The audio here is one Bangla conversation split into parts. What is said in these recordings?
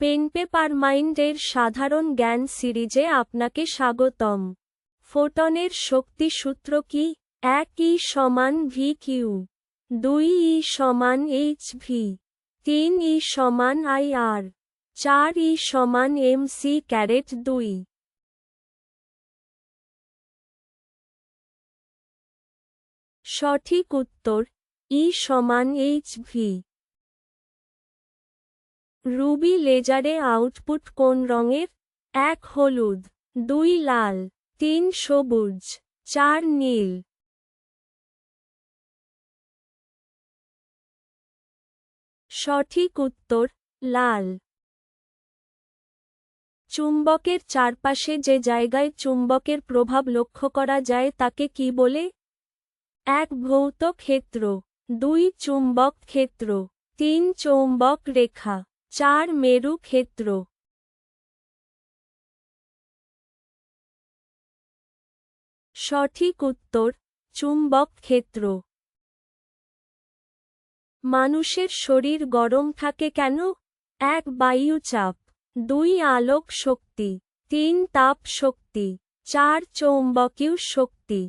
পেন পেপার মাইন্ডের সাধারণ জ্ঞান সিরিজে আপনাকে স্বাগতম। ফোটনের শক্তি সূত্র কি? 1 E সমান ভি কিউ, 2 E সমান এইচ ভি, 3 E সমান আই আর, 4 E সমান এম সি ক্যারেট 2। সঠিক উত্তর ই সমান এইচ ভি। রুবি লেজারে আউটপুট কোন রঙের? 1 হলুদ, 2 লাল, 3 সবুজ, 4 নীল। সঠিক উত্তর লাল। চুম্বকের চারপাশে যে জায়গায় চুম্বকের প্রভাব লক্ষ্য করা যায় তাকে কি বলে? 1 ভৌত ক্ষেত্র, 2 চুম্বক ক্ষেত্র, 3 চৌম্বক রেখা, 4 মেরু ক্ষেত্র। সঠিক উত্তর চুম্বক ক্ষেত্র। মানুষের শরীর গরম থাকে কেন? 1 বায়ুচাপ, 2 আলোক শক্তি, 3 তাপ শক্তি, 4 চৌম্বকীয় শক্তি।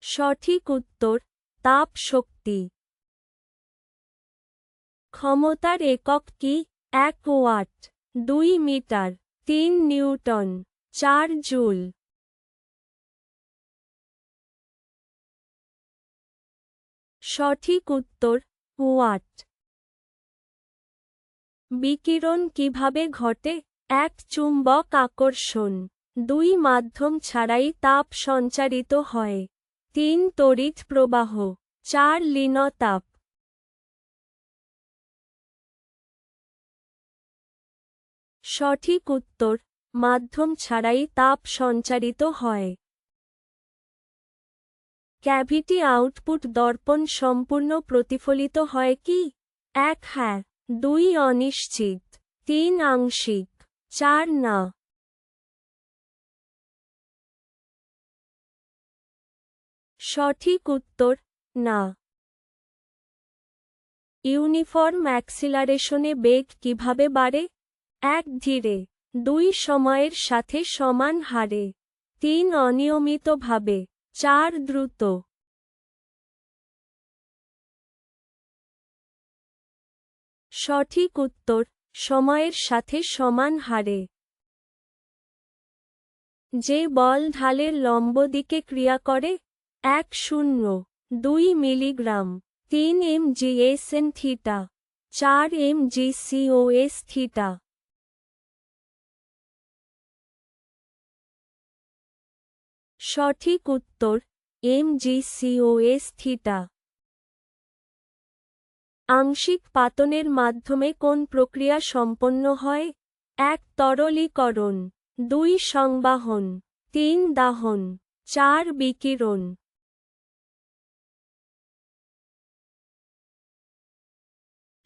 সঠিক উত্তর তাপ শক্তি। ক্ষমতার একক কি? 1 ওয়াট, 2 মিটার, 3 নিউটন, 4 জুল। সঠিক উত্তর ওয়াট। বিকিরণ কিভাবে ঘটে? 1 চুম্বক আকর্ষণ, 2 মাধ্যম ছাড়াই তাপ সঞ্চারিত হয়, 3 তড়িৎ প্রবাহ, 4 লীনতাপ। সঠিক উত্তর মাধ্যম ছাড়াই তাপ সঞ্চারিত হয়। ক্যাভিটি আউটপুট দর্পণ সম্পূর্ণ প্রতিফলিত হয় কি? 1 হ্যাঁ, 2 অনিশ্চিত, 3 আংশিক, 4 না। সঠিক উত্তর না। ইউনিফর্ম অ্যাক্সিলারেশনে বেগ কিভাবে বাড়ে? 1 ধীরে, 2 সময়ের সাথে সমান হারে, 3 অনিয়মিতভাবে, 4 দ্রুত। সঠিক উত্তর সময়ের সাথে সমান হারে। যে বল ঢালের লম্ব দিকে ক্রিয়া করে? 1 0, 2 milligram, 3 mgSn theta, 4 mgCOS theta. সঠিক উত্তর mgCOS থিটা। আংশিক পাতনের মাধ্যমে কোন প্রক্রিয়া সম্পন্ন হয়? 1 তরলীকরণ, 2 সংবাহন, 3 দাহন, 4 বিকিরণ।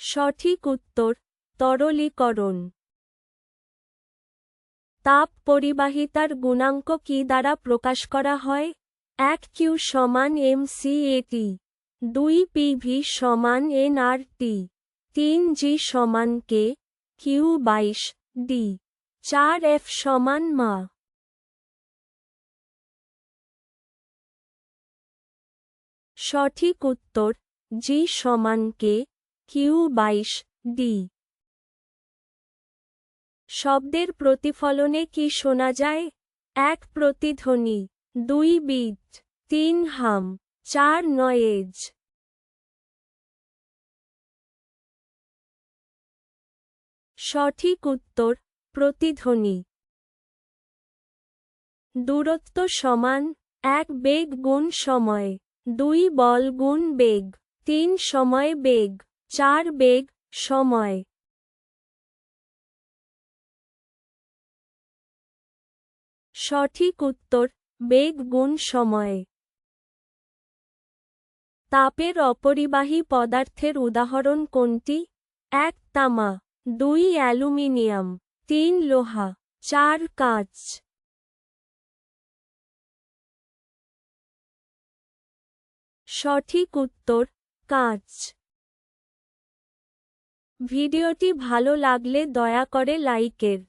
সঠিক উত্তর তরলীকরণ। তাপ পরিবাহিতার গুণাঙ্ক কি দ্বারা প্রকাশ করা হয়? 1 কিউ সমান mCAT, 2 PV সমান nRT, 3 G সমান K, Q 22 D, 4 F সমান মা। সঠিক উত্তর G সমান K, Q 22 D। শব্দের প্রতিফলনে কি শোনা যায়? 1 প্রতিধ্বনি, 2 বিট, 3 হাম, 4 নয়েজ। সঠিক উত্তর প্রতিধ্বনি। দূরত্ব সমান 1 বেগ গুণ সময়, 2 বল গুণ বেগ, 3 সময় বেগ, 4 বেগ সময়। সঠিক উত্তর বেগ গুণ সময়। তাপের অপরিবাহী পদার্থের উদাহরণ কোনটি? 1 তামা, 2 অ্যালুমিনিয়াম, 3 লোহা, 4 কাঁচ। সঠিক উত্তর কাঁচ। ভিডিওটি ভালো লাগলে দয়া করে লাইকের,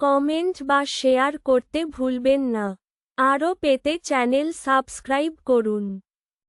কমেন্ট বা শেয়ার করতে ভুলবেন না। আরও পেতে চ্যানেল সাবস্ক্রাইব করুন।